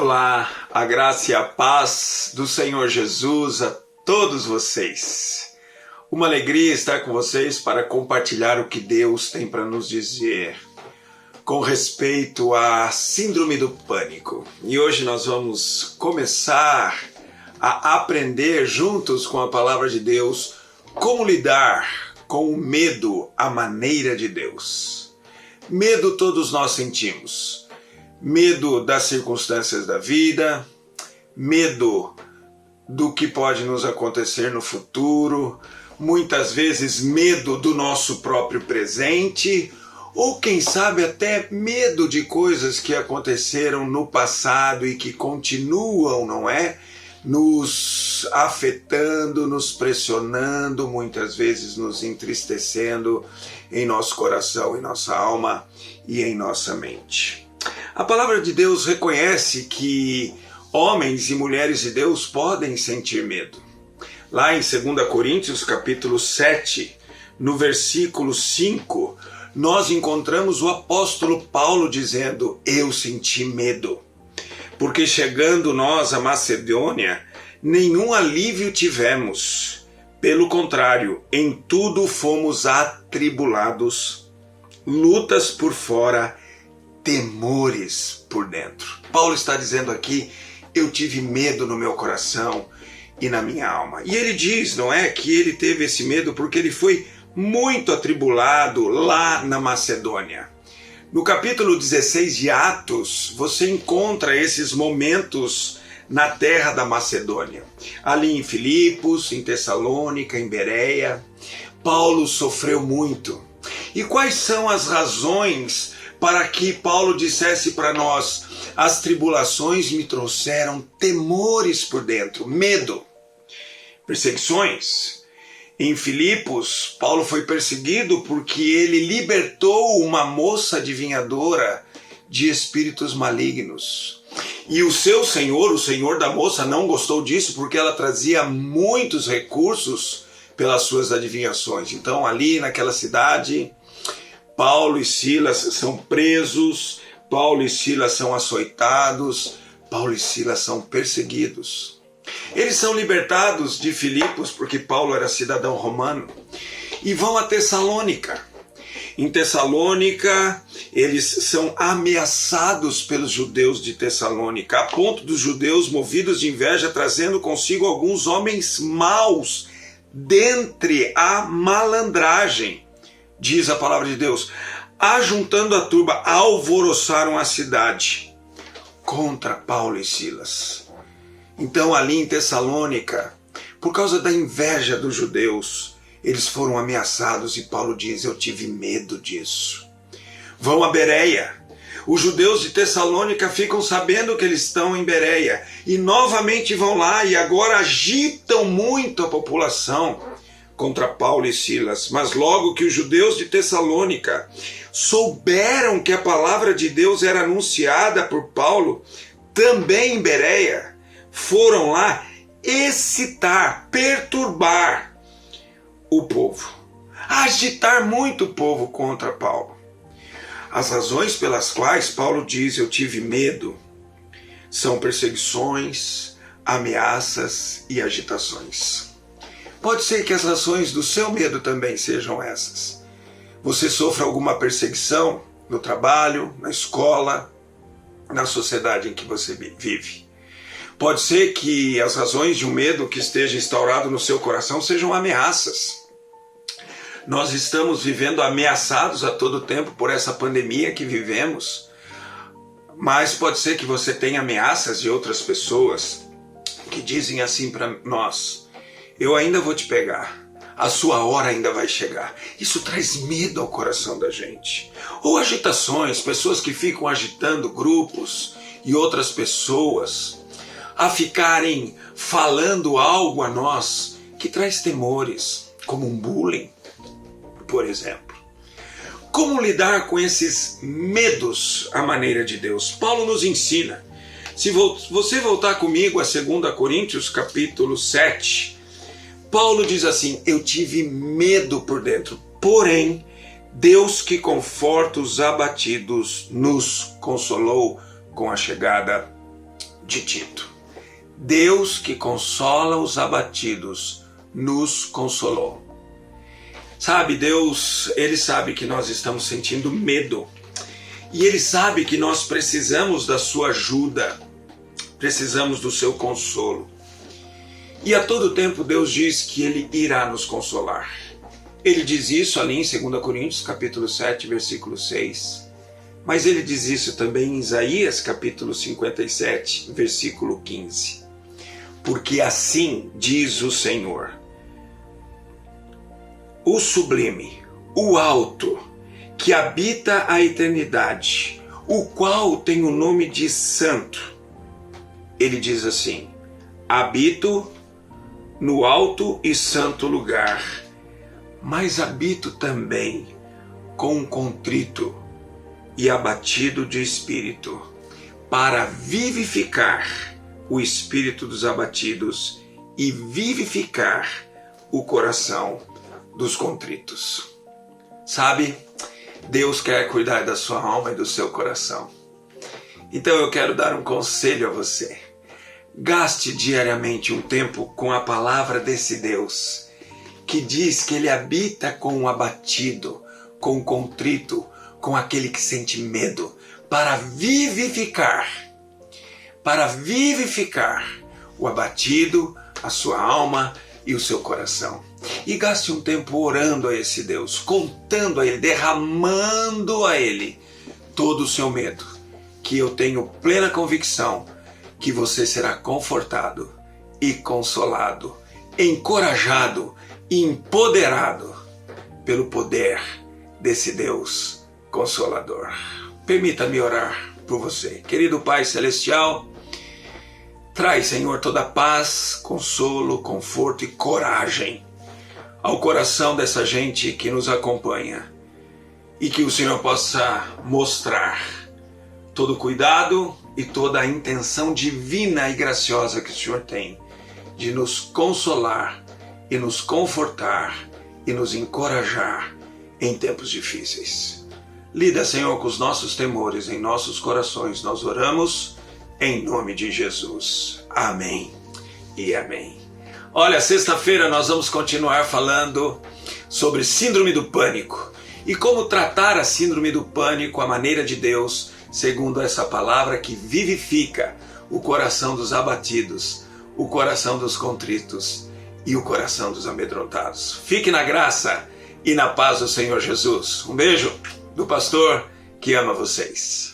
Olá, a graça e a paz do Senhor Jesus a todos vocês. Uma alegria estar com vocês para compartilhar o que Deus tem para nos dizer com respeito à síndrome do pânico. E hoje nós vamos começar a aprender juntos com a palavra de Deus como lidar com o medo à maneira de Deus. Medo todos nós sentimos. Medo das circunstâncias da vida, medo do que pode nos acontecer no futuro, muitas vezes medo do nosso próprio presente, ou quem sabe até medo de coisas que aconteceram no passado e que continuam, não é? Nos afetando, nos pressionando, muitas vezes nos entristecendo em nosso coração, em nossa alma e em nossa mente. A palavra de Deus reconhece que homens e mulheres de Deus podem sentir medo. Lá em 2 Coríntios, capítulo 7, no versículo 5, nós encontramos o apóstolo Paulo dizendo: eu senti medo, porque chegando nós a Macedônia, nenhum alívio tivemos. Pelo contrário, em tudo fomos atribulados, lutas por fora, temores por dentro. Paulo está dizendo aqui: eu tive medo no meu coração e na minha alma. E ele diz, não é, que ele teve esse medo porque ele foi muito atribulado lá na Macedônia. No capítulo 16 de Atos, você encontra esses momentos na terra da Macedônia. Ali em Filipos, em Tessalônica, em Bereia, Paulo sofreu muito. E quais são as razões para que Paulo dissesse para nós: as tribulações me trouxeram temores por dentro, medo, perseguições? Em Filipos, Paulo foi perseguido porque ele libertou uma moça adivinhadora de espíritos malignos. E o seu senhor, o senhor da moça, não gostou disso porque ela trazia muitos recursos pelas suas adivinhações. Então ali naquela cidade, Paulo e Silas são presos, Paulo e Silas são açoitados, Paulo e Silas são perseguidos. Eles são libertados de Filipos porque Paulo era cidadão romano e vão a Tessalônica. Em Tessalônica, eles são ameaçados pelos judeus de Tessalônica, a ponto dos judeus, movidos de inveja, trazendo consigo alguns homens maus dentre a malandragem. Diz a palavra de Deus: ajuntando a turba, alvoroçaram a cidade contra Paulo e Silas. Então ali em Tessalônica, por causa da inveja dos judeus, eles foram ameaçados e Paulo diz: eu tive medo disso. Vão a Bereia. Os judeus de Tessalônica ficam sabendo que eles estão em Bereia e novamente vão lá e agora agitam muito a população contra Paulo e Silas. Mas logo que os judeus de Tessalônica souberam que a palavra de Deus era anunciada por Paulo, também em Bereia, foram lá excitar, perturbar o povo, agitar muito o povo contra Paulo. As razões pelas quais Paulo diz: eu tive medo, são perseguições, ameaças e agitações. Pode ser que as razões do seu medo também sejam essas. Você sofre alguma perseguição no trabalho, na escola, na sociedade em que você vive. Pode ser que as razões de um medo que esteja instaurado no seu coração sejam ameaças. Nós estamos vivendo ameaçados a todo tempo por essa pandemia que vivemos. Mas pode ser que você tenha ameaças de outras pessoas que dizem assim para nós: eu ainda vou te pegar, a sua hora ainda vai chegar. Isso traz medo ao coração da gente. Ou agitações, pessoas que ficam agitando grupos e outras pessoas a ficarem falando algo a nós que traz temores, como um bullying, por exemplo. Como lidar com esses medos à maneira de Deus? Paulo nos ensina. Se você voltar comigo a 2 Coríntios capítulo 7, Paulo diz assim: eu tive medo por dentro, porém Deus que conforta os abatidos nos consolou com a chegada de Tito. Deus que consola os abatidos nos consolou. Sabe, Deus, Ele sabe que nós estamos sentindo medo. E Ele sabe que nós precisamos da sua ajuda. Precisamos do seu consolo. E a todo tempo Deus diz que Ele irá nos consolar. Ele diz isso ali em 2 Coríntios capítulo 7, versículo 6. Mas Ele diz isso também em Isaías capítulo 57, versículo 15. Porque assim diz o Senhor, o sublime, o alto, que habita a eternidade, o qual tem o nome de Santo. Ele diz assim: habito no alto e santo lugar, mas habito também com um contrito e abatido de espírito, para vivificar o espírito dos abatidos e vivificar o coração dos contritos. Sabe, Deus quer cuidar da sua alma e do seu coração. Então eu quero dar um conselho a você. Gaste diariamente um tempo com a palavra desse Deus, que diz que Ele habita com o abatido, com o contrito, com aquele que sente medo, para vivificar o abatido, a sua alma e o seu coração. E gaste um tempo orando a esse Deus, contando a Ele, derramando a Ele todo o seu medo, que eu tenho plena convicção que você será confortado e consolado, encorajado e empoderado pelo poder desse Deus Consolador. Permita-me orar por você. Querido Pai Celestial, traz, Senhor, toda paz, consolo, conforto e coragem ao coração dessa gente que nos acompanha, e que o Senhor possa mostrar todo o cuidado e toda a intenção divina e graciosa que o Senhor tem de nos consolar e nos confortar e nos encorajar em tempos difíceis. Lida, Senhor, com os nossos temores em nossos corações. Nós oramos em nome de Jesus. Amém e amém. Olha, sexta-feira nós vamos continuar falando sobre síndrome do pânico e como tratar a síndrome do pânico à maneira de Deus, segundo essa palavra que vivifica o coração dos abatidos, o coração dos contritos e o coração dos amedrontados. Fique na graça e na paz do Senhor Jesus. Um beijo do pastor que ama vocês.